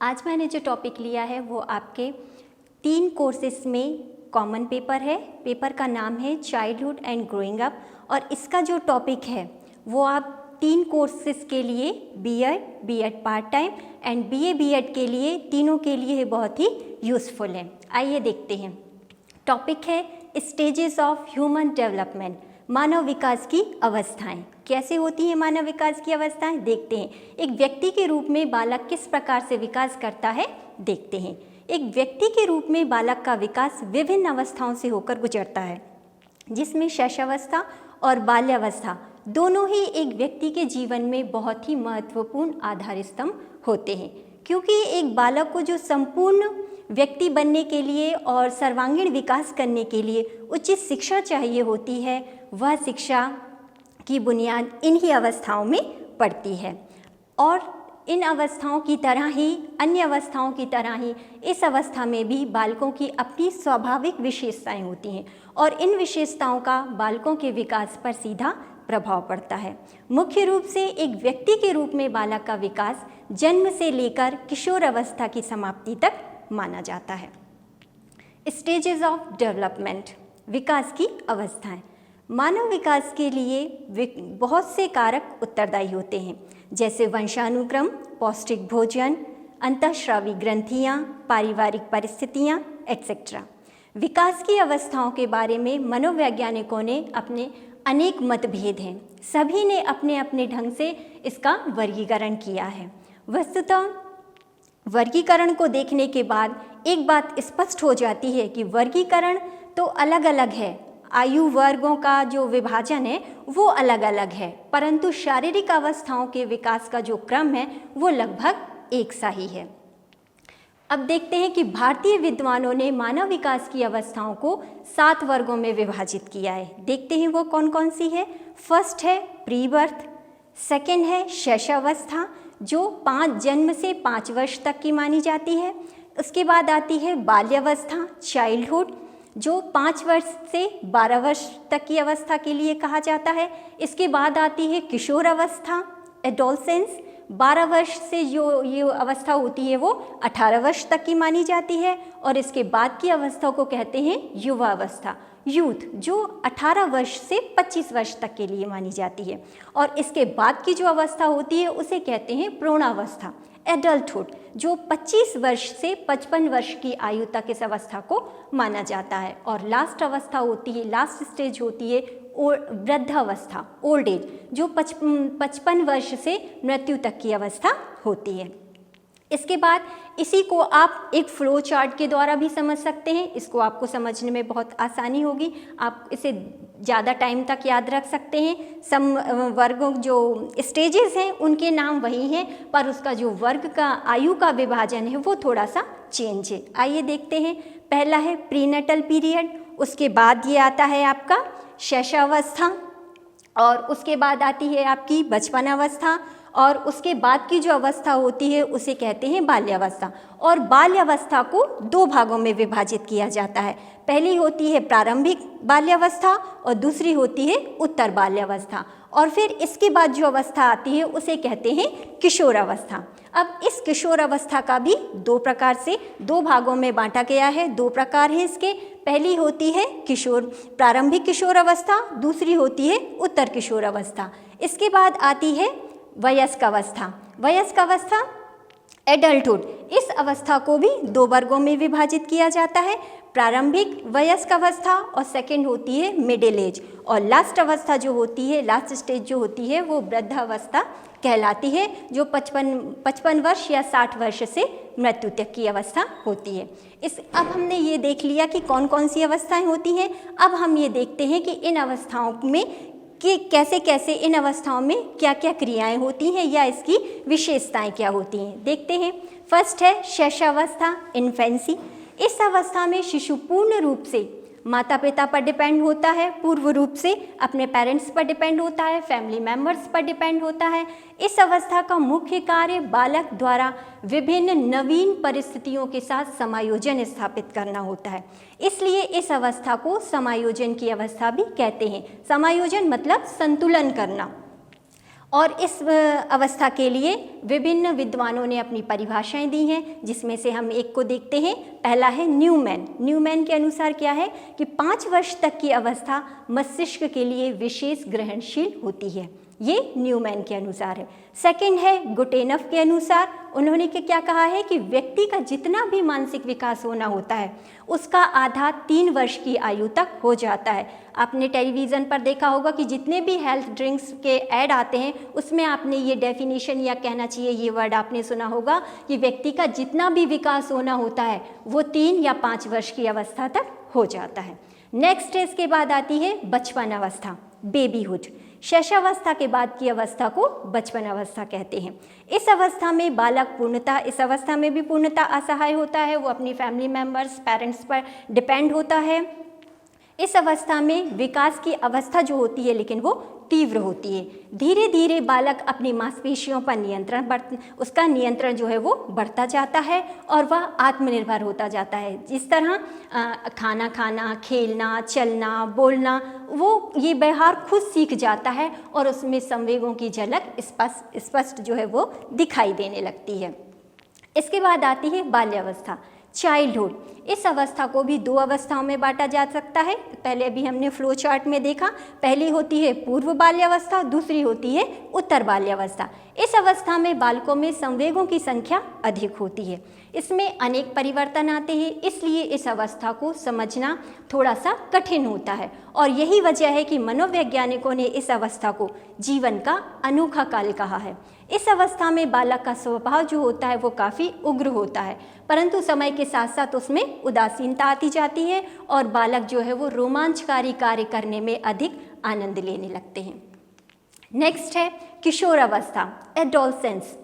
आज मैंने जो टॉपिक लिया है वो आपके 3 कोर्सेस में कॉमन पेपर है। पेपर का नाम है चाइल्डहुड एंड ग्रोइंग अप और इसका जो टॉपिक है वो आप 3 कोर्सेस के लिए B Ed part time and B Ed के लिए तीनों के लिए बहुत ही यूज़फुल है। आइए देखते हैं। टॉपिक है स्टेजेस ऑफ ह्यूमन डेवलपमेंट, मानव विकास की अवस्थाएं। कैसे होती हैं मानव विकास की अवस्थाएं, देखते हैं। एक व्यक्ति के रूप में बालक किस प्रकार से विकास करता है, देखते हैं। एक व्यक्ति के रूप में बालक का विकास विभिन्न अवस्थाओं से होकर गुजरता है, जिसमें शैशवावस्था और बाल्यावस्था दोनों ही एक व्यक्ति के जीवन में बहुत ही महत्वपूर्ण आधार स्तंभ होते हैं, क्योंकि एक बालक को जो संपूर्ण व्यक्ति बनने के लिए और सर्वांगीण विकास करने के लिए उचित शिक्षा चाहिए होती है, वह शिक्षा की बुनियाद इन्हीं अवस्थाओं में पड़ती है। और इन अवस्थाओं की तरह ही, अन्य अवस्थाओं की तरह ही इस अवस्था में भी बालकों की अपनी स्वाभाविक विशेषताएं होती हैं और इन विशेषताओं का बालकों के विकास पर सीधा प्रभाव पड़ता है। मुख्य रूप से एक व्यक्ति के रूप में बालक का विकास जन्म से लेकर किशोर अवस्था की समाप्ति तक माना जाता है। स्टेजेस ऑफ डेवलपमेंट, विकास की अवस्थाएं। मानव विकास के लिए बहुत से कारक उत्तरदायी होते हैं, जैसे वंशानुक्रम, पौष्टिक भोजन, अंतःस्रावी ग्रंथियां, पारिवारिक परिस्थितियां एटसेट्रा। विकास की अवस्थाओं के बारे में मनोवैज्ञानिकों ने अपने अनेक मतभेद हैं। सभी ने अपने अपने ढंग से इसका वर्गीकरण किया है। वस्तुतः वर्गीकरण को देखने के बाद एक बात स्पष्ट हो जाती है कि वर्गीकरण तो अलग अलग है, आयु वर्गों का जो विभाजन है वो अलग अलग है, परंतु शारीरिक अवस्थाओं के विकास का जो क्रम है वो लगभग एक सा ही है। अब देखते हैं कि भारतीय विद्वानों ने मानव विकास की अवस्थाओं को 7 वर्गों में विभाजित किया है। देखते हैं वो कौन कौन सी है। फर्स्ट है प्री बर्थ, सेकेंड है शैशवावस्था जो जन्म से 5 वर्ष तक की मानी जाती है। उसके बाद आती है बाल्यावस्था, चाइल्डहुड, जो 5 वर्ष से 12 वर्ष तक की अवस्था के लिए कहा जाता है। इसके बाद आती है किशोर अवस्था, एडोलसेंस, 12 वर्ष से जो ये अवस्था होती है वो 18 वर्ष तक की मानी जाती है। और इसके बाद की अवस्था को कहते हैं युवा अवस्था, यूथ, जो 18 वर्ष से 25 वर्ष तक के लिए मानी जाती है। और इसके बाद की जो अवस्था होती है उसे कहते हैं प्रौढ़ावस्था, एडल्टहुड, जो 25 वर्ष से 55 वर्ष की आयु तक इस अवस्था को माना जाता है। और लास्ट अवस्था होती है, लास्ट स्टेज होती है वृद्धावस्था, ओल्ड एज, जो 55 वर्ष से मृत्यु तक की अवस्था होती है। इसके बाद इसी को आप एक फ्लो चार्ट के द्वारा भी समझ सकते हैं। इसको आपको समझने में बहुत आसानी होगी, आप इसे ज़्यादा टाइम तक याद रख सकते हैं। वर्गों जो स्टेजेस हैं उनके नाम वही हैं, पर उसका जो वर्ग का आयु का विभाजन है वो थोड़ा सा चेंज है। आइए देखते हैं। पहला है प्रीनेटल पीरियड, उसके बाद ये आता है आपका शैशवावस्था, और उसके बाद आती है आपकी बचपन अवस्था, और उसके बाद की जो अवस्था होती है उसे कहते हैं बाल्यावस्था। और बाल्यावस्था को 2 भागों में विभाजित किया जाता है। पहली होती है प्रारंभिक बाल्यावस्था और दूसरी होती है उत्तर बाल्यावस्था। और फिर इसके बाद जो अवस्था आती है उसे कहते हैं किशोर अवस्था। अब इस किशोर अवस्था का भी 2 प्रकार से 2 भागों में बांटा गया है। 2 प्रकार हैं इसके। पहली होती है प्रारंभिक किशोर अवस्था, दूसरी होती है उत्तर किशोर अवस्था। इसके बाद आती है वयस्क अवस्था। वयस्क अवस्था, एडल्टहुड, इस अवस्था को भी 2 वर्गों में विभाजित किया जाता है। प्रारंभिक वयस्क अवस्था और सेकंड होती है मिडिल एज। और लास्ट अवस्था जो होती है, लास्ट स्टेज जो होती है वो वृद्धावस्था कहलाती है, जो 55 वर्ष या 60 वर्ष से मृत्यु तक की अवस्था होती है। अब हमने ये देख लिया कि कौन कौन सी अवस्थाएं होती हैं। अब हम ये देखते हैं कि इन अवस्थाओं में कि कैसे कैसे इन अवस्थाओं में क्या क्या क्रियाएं होती हैं या इसकी विशेषताएं क्या होती हैं, देखते हैं। फर्स्ट है शैशवावस्था, इन्फेंसी। इस अवस्था में शिशु पूर्ण रूप से माता पिता पर डिपेंड होता है, पूर्व रूप से अपने पेरेंट्स पर डिपेंड होता है, फैमिली मेम्बर्स पर डिपेंड होता है। इस अवस्था का मुख्य कार्य बालक द्वारा विभिन्न नवीन परिस्थितियों के साथ समायोजन स्थापित करना होता है। इसलिए इस अवस्था को समायोजन की अवस्था भी कहते हैं। समायोजन मतलब संतुलन करना। और इस अवस्था के लिए विभिन्न विद्वानों ने अपनी परिभाषाएं दी हैं, जिसमें से हम एक को देखते हैं। पहला है न्यूमैन। न्यूमैन के अनुसार क्या है कि 5 वर्ष तक की अवस्था मस्तिष्क के लिए विशेष ग्रहणशील होती है, ये न्यूमैन के अनुसार है। सेकंड है गुटेनफ के अनुसार, उन्होंने क्या कहा है कि व्यक्ति का जितना भी मानसिक विकास होना होता है उसका आधा 3 वर्ष की आयु तक हो जाता है। आपने टेलीविज़न पर देखा होगा कि जितने भी हेल्थ ड्रिंक्स के ऐड आते हैं उसमें आपने ये डेफिनेशन या कहना चाहिए ये वर्ड आपने सुना होगा कि व्यक्ति का जितना भी विकास होना होता है वो 3 या 5 वर्ष की अवस्था तक हो जाता है। नेक्स्ट इसके बाद आती है बचपन अवस्था, बेबीहुड। शैशवावस्था के बाद की अवस्था को बचपन अवस्था कहते हैं। इस अवस्था में बालक पूर्णतः, इस अवस्था में भी पूर्णतः असहाय होता है, वो अपनी फैमिली मेम्बर्स, पेरेंट्स पर डिपेंड होता है। इस अवस्था में विकास की अवस्था जो होती है लेकिन वो तीव्र होती है। धीरे धीरे बालक अपनी मांसपेशियों पर उसका नियंत्रण जो है वो बढ़ता जाता है और वह आत्मनिर्भर होता जाता है। जिस तरह खाना खाना, खेलना, चलना, बोलना, वो ये व्यवहार खुद सीख जाता है और उसमें संवेगों की झलक स्पष्ट जो है वो दिखाई देने लगती है। इसके बाद आती है बाल्यावस्था, चाइल्डहुड। इस अवस्था को भी 2 अवस्थाओं में बांटा जा सकता है। पहले अभी हमने फ्लो चार्ट में देखा, पहली होती है पूर्व बाल्यावस्था, दूसरी होती है उत्तर बाल्यावस्था। इस अवस्था में बालकों में संवेगों की संख्या अधिक होती है, इसमें अनेक परिवर्तन आते हैं, इसलिए इस अवस्था को समझना थोड़ा सा कठिन होता है और यही वजह है कि मनोवैज्ञानिकों ने इस अवस्था को जीवन का अनोखा काल कहा है। इस अवस्था में बालक का स्वभाव जो होता है वो काफ़ी उग्र होता है, परंतु समय के साथ साथ उसमें उदासीनता आती जाती है और बालक जो है वो रोमांचकारी कार्य करने में अधिक आनंद लेने लगते हैं। नेक्स्ट है किशोर अवस्था, एडोलसेंस।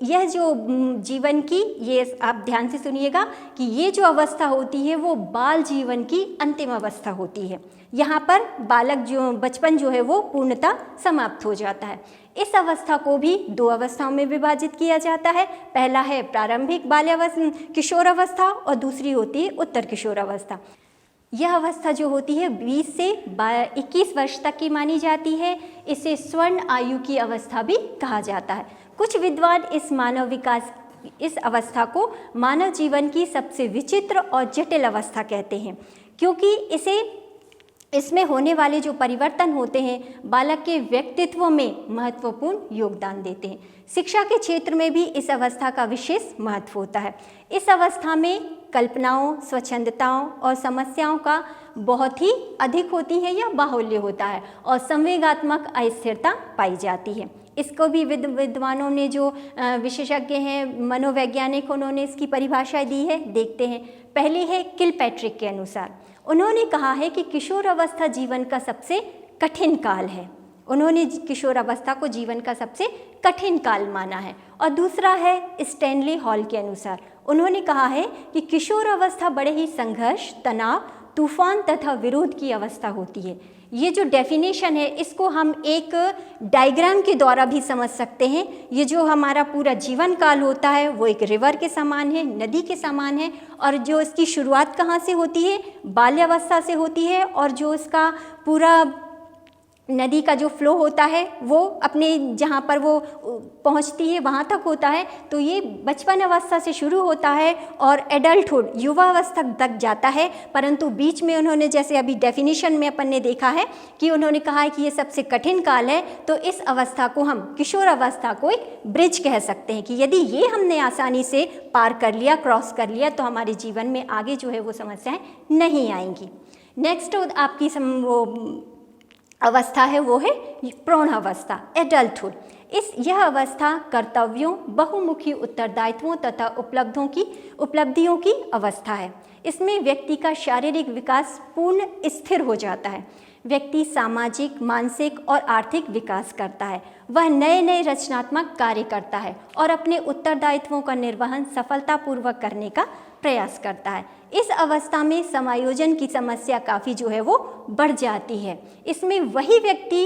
यह जो जीवन की, ये आप ध्यान से सुनिएगा कि ये जो अवस्था होती है वो बाल जीवन की अंतिम अवस्था होती है। यहाँ पर बालक जो बचपन जो है वो पूर्णतः समाप्त हो जाता है। इस अवस्था को भी 2 अवस्थाओं में विभाजित किया जाता है। पहला है प्रारंभिक बाल्यावस्था, किशोर अवस्था, और दूसरी होती है उत्तर किशोर अवस्था। यह अवस्था जो होती है 20 से 21 वर्ष तक की मानी जाती है। इसे स्वर्ण आयु की अवस्था भी कहा जाता है। कुछ विद्वान इस अवस्था को मानव जीवन की सबसे विचित्र और जटिल अवस्था कहते हैं, क्योंकि इसमें होने वाले जो परिवर्तन होते हैं बालक के व्यक्तित्व में महत्वपूर्ण योगदान देते हैं। शिक्षा के क्षेत्र में भी इस अवस्था का विशेष महत्व होता है। इस अवस्था में कल्पनाओं, स्वच्छंदताओं और समस्याओं का बहुत ही अधिक होती है या बाहुल्य होता है और संवेगात्मक अस्थिरता पाई जाती है। इसको भी विद्वानों ने जो विशेषज्ञ हैं, मनोवैज्ञानिक, उन्होंने इसकी परिभाषा दी है, देखते हैं। पहली है किलपैट्रिक के अनुसार, उन्होंने कहा है कि किशोर अवस्था जीवन का सबसे कठिन काल है। उन्होंने किशोर अवस्था को जीवन का सबसे कठिन काल माना है। और दूसरा है स्टैनली हॉल के अनुसार, उन्होंने कहा है कि किशोर अवस्था बड़े ही संघर्ष, तनाव, तूफान तथा विरोध की अवस्था होती है। ये जो डेफिनेशन है इसको हम एक डायग्राम के द्वारा भी समझ सकते हैं। ये जो हमारा पूरा जीवन काल होता है वो एक रिवर के समान है, नदी के समान है, और जो इसकी शुरुआत कहाँ से होती है, बाल्यावस्था से होती है, और जो इसका पूरा नदी का जो फ्लो होता है वो अपने जहाँ पर वो पहुँचती है वहाँ तक होता है। तो ये बचपन अवस्था से शुरू होता है और एडल्टहुड, युवा अवस्था तक जाता है, परंतु बीच में उन्होंने, जैसे अभी डेफिनेशन में अपन ने देखा है कि उन्होंने कहा है कि ये सबसे कठिन काल है, तो इस अवस्था को हम किशोर अवस्था को एक ब्रिज कह सकते हैं कि यदि ये हमने आसानी से पार कर लिया, क्रॉस कर लिया, तो हमारे जीवन में आगे जो है वो समस्याएँ नहीं आएंगी। नेक्स्ट आपकी वो अवस्था है वो है प्रौढ़ अवस्था, एडल्टहुड। यह अवस्था कर्तव्यों, बहुमुखी उत्तरदायित्वों तथा उपलब्धियों की अवस्था है। इसमें व्यक्ति का शारीरिक विकास पूर्ण स्थिर हो जाता है। व्यक्ति सामाजिक, मानसिक और आर्थिक विकास करता है। वह नए नए रचनात्मक कार्य करता है और अपने उत्तरदायित्वों का निर्वहन सफलतापूर्वक करने का प्रयास करता है। इस अवस्था में समायोजन की समस्या काफ़ी जो है वो बढ़ जाती है। इसमें वही व्यक्ति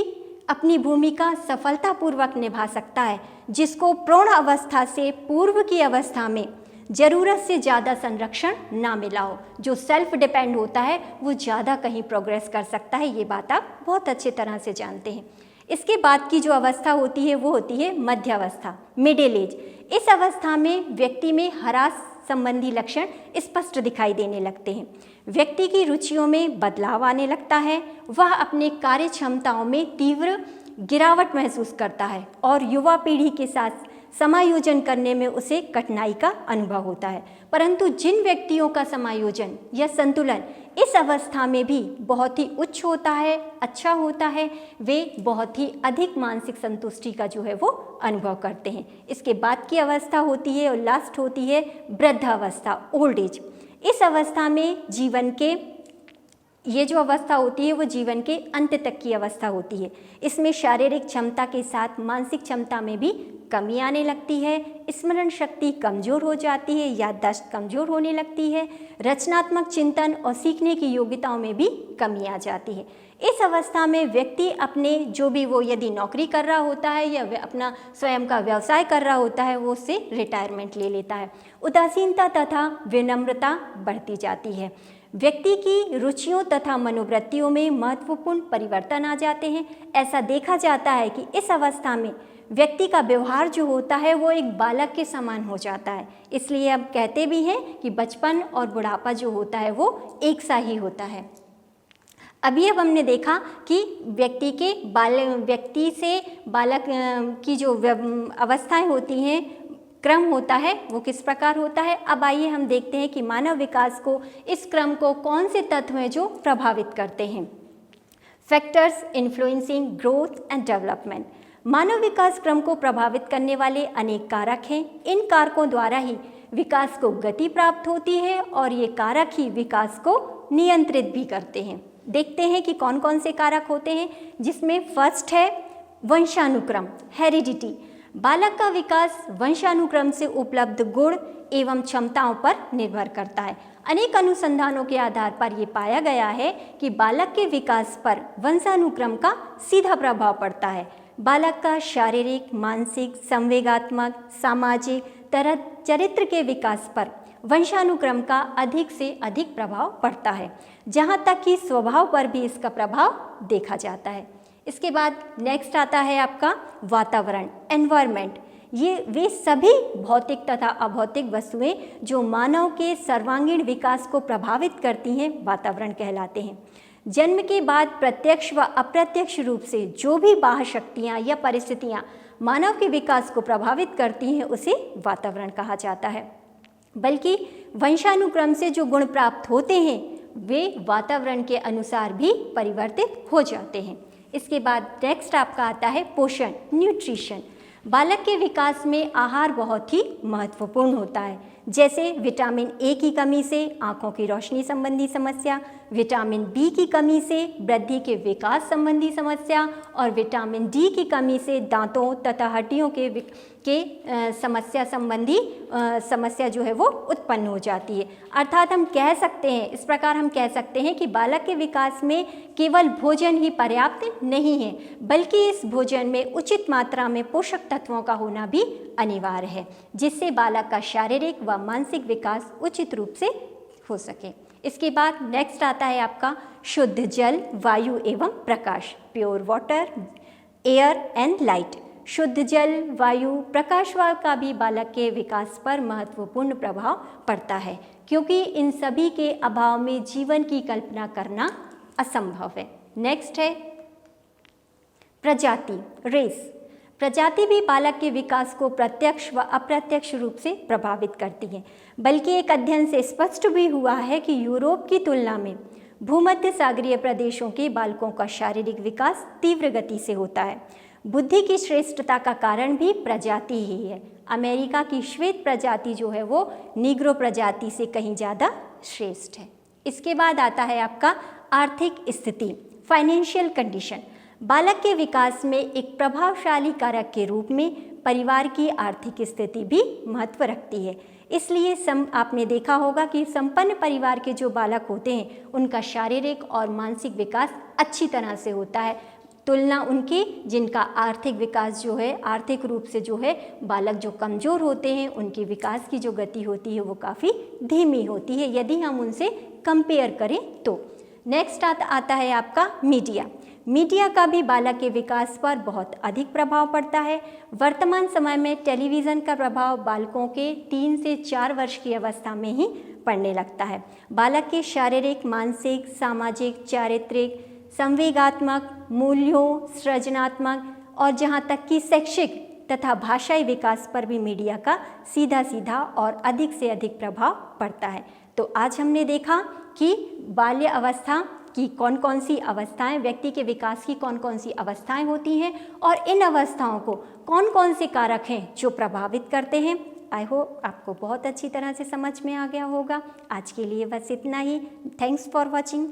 अपनी भूमिका सफलतापूर्वक निभा सकता है जिसको प्रौढ़ अवस्था से पूर्व की अवस्था में ज़रूरत से ज़्यादा संरक्षण ना मिला हो। जो सेल्फ डिपेंड होता है वो ज़्यादा कहीं प्रोग्रेस कर सकता है, ये बात आप बहुत अच्छी तरह से जानते हैं। इसके बाद की जो अवस्था होती है वो होती है मध्यावस्था, मिडिल एज। इस अवस्था में व्यक्ति में ह्रास संबंधी लक्षण स्पष्ट दिखाई देने लगते हैं। व्यक्ति की रुचियों में बदलाव आने लगता है, वह अपने कार्य क्षमताओं में तीव्र गिरावट महसूस करता है और युवा पीढ़ी के साथ समायोजन करने में उसे कठिनाई का अनुभव होता है। परंतु जिन व्यक्तियों का समायोजन या संतुलन इस अवस्था में भी बहुत ही उच्च होता है, अच्छा होता है, वे बहुत ही अधिक मानसिक संतुष्टि का जो है वो अनुभव करते हैं। इसके बाद की अवस्था होती है और लास्ट होती है वृद्धावस्था, ओल्ड एज। इस अवस्था में जीवन के ये जो अवस्था होती है वो जीवन के अंत तक की अवस्था होती है। इसमें शारीरिक क्षमता के साथ मानसिक क्षमता में भी कमी आने लगती है, स्मरण शक्ति कमज़ोर हो जाती है, याददाश्त कमज़ोर होने लगती है, रचनात्मक चिंतन और सीखने की योग्यताओं में भी कमी आ जाती है। इस अवस्था में व्यक्ति अपने जो भी वो यदि नौकरी कर रहा होता है या अपना स्वयं का व्यवसाय कर रहा होता है वो उससे रिटायरमेंट ले लेता है। उदासीनता तथा विनम्रता बढ़ती जाती है। व्यक्ति की रुचियों तथा मनोवृत्तियों में महत्वपूर्ण परिवर्तन आ जाते हैं। ऐसा देखा जाता है कि इस अवस्था में व्यक्ति का व्यवहार जो होता है वो एक बालक के समान हो जाता है। इसलिए अब कहते भी हैं कि बचपन और बुढ़ापा जो होता है वो एक सा ही होता है। अभी अब हमने देखा कि व्यक्ति से बालक की जो अवस्थाएं होती हैं, क्रम होता है वो किस प्रकार होता है। अब आइए हम देखते हैं कि मानव विकास को, इस क्रम को कौन से तत्व हैं जो प्रभावित करते हैं। Factors influencing growth and development. मानव विकास क्रम को प्रभावित करने वाले अनेक कारक हैं। इन कारकों द्वारा ही विकास को गति प्राप्त होती है और ये कारक ही विकास को नियंत्रित भी करते हैं। देखते हैं कि कौन कौन से कारक होते हैं, जिसमें फर्स्ट है वंशानुक्रम, हेरिडिटी। बालक का विकास वंशानुक्रम से उपलब्ध गुण एवं क्षमताओं पर निर्भर करता है। अनेक अनुसंधानों के आधार पर यह पाया गया है कि बालक के विकास पर वंशानुक्रम का सीधा प्रभाव पड़ता है। बालक का शारीरिक, मानसिक, संवेगात्मक, सामाजिक, चरित्र के विकास पर वंशानुक्रम का अधिक से अधिक प्रभाव पड़ता है, जहाँ तक कि स्वभाव पर भी इसका प्रभाव देखा जाता है। इसके बाद नेक्स्ट आता है आपका वातावरण, एनवायरनमेंट। ये वे सभी भौतिक तथा अभौतिक वस्तुएं जो मानव के सर्वांगीण विकास को प्रभावित करती हैं वातावरण कहलाते हैं। जन्म के बाद प्रत्यक्ष व अप्रत्यक्ष रूप से जो भी बाह्य शक्तियाँ या परिस्थितियाँ मानव के विकास को प्रभावित करती हैं उसे वातावरण कहा जाता है। बल्कि वंशानुक्रम से जो गुण प्राप्त होते हैं वे वातावरण के अनुसार भी परिवर्तित हो जाते हैं। इसके बाद नेक्स्ट आपका आता है पोषण, न्यूट्रिशन। बालक के विकास में आहार बहुत ही महत्वपूर्ण होता है, जैसे विटामिन ए की कमी से आँखों की रोशनी संबंधी समस्या, विटामिन बी की कमी से वृद्धि के विकास संबंधी समस्या और विटामिन डी की कमी से दांतों तथा हड्डियों के समस्या संबंधी समस्या जो है वो उत्पन्न हो जाती है। अर्थात हम कह सकते हैं, इस प्रकार हम कह सकते हैं कि बालक के विकास में केवल भोजन ही पर्याप्त नहीं है, बल्कि इस भोजन में उचित मात्रा में पोषक तत्वों का होना भी अनिवार्य है, जिससे बालक का शारीरिक व मानसिक विकास उचित रूप से हो सके। इसके बाद नेक्स्ट आता है आपका शुद्ध जल, वायु एवं प्रकाश, pure water, air and light. शुद्ध जल, वायु, प्रकाश का भी बालक के विकास पर महत्वपूर्ण प्रभाव पड़ता है, क्योंकि इन सभी के अभाव में जीवन की कल्पना करना असंभव है। नेक्स्ट है प्रजाति, रेस। प्रजाति भी बालक के विकास को प्रत्यक्ष व अप्रत्यक्ष रूप से प्रभावित करती है। बल्कि एक अध्ययन से स्पष्ट भी हुआ है कि यूरोप की तुलना में भूमध्य सागरीय प्रदेशों के बालकों का शारीरिक विकास तीव्र गति से होता है। बुद्धि की श्रेष्ठता का कारण भी प्रजाति ही है। अमेरिका की श्वेत प्रजाति जो है वो नीग्रो प्रजाति से कहीं ज़्यादा श्रेष्ठ है। इसके बाद आता है आपका आर्थिक स्थिति, फाइनेंशियल कंडीशन। बालक के विकास में एक प्रभावशाली कारक के रूप में परिवार की आर्थिक स्थिति भी महत्व रखती है। इसलिए आपने देखा होगा कि संपन्न परिवार के जो बालक होते हैं उनका शारीरिक और मानसिक विकास अच्छी तरह से होता है, तुलना उनकी जिनका आर्थिक विकास जो है, आर्थिक रूप से जो है बालक जो कमज़ोर होते हैं उनकी विकास की जो गति होती है वो काफ़ी धीमी होती है यदि हम उनसे कंपेयर करें तो। नेक्स्ट आता है आपका मीडिया। मीडिया का भी बालक के विकास पर बहुत अधिक प्रभाव पड़ता है। वर्तमान समय में टेलीविज़न का प्रभाव बालकों के 3 से 4 वर्ष की अवस्था में ही पड़ने लगता है। बालक के शारीरिक, मानसिक, सामाजिक, चारित्रिक, संवेगात्मक, मूल्यों, सृजनात्मक और जहाँ तक कि शैक्षिक तथा भाषाई विकास पर भी मीडिया का सीधा सीधा और अधिक से अधिक प्रभाव पड़ता है। तो आज हमने देखा कि बाल्य अवस्था की कौन कौन सी अवस्थाएं, व्यक्ति के विकास की कौन कौन सी अवस्थाएं होती हैं और इन अवस्थाओं को कौन कौन से कारक हैं जो प्रभावित करते हैं। आई होप आपको बहुत अच्छी तरह से समझ में आ गया होगा। आज के लिए बस इतना ही। Thanks for watching.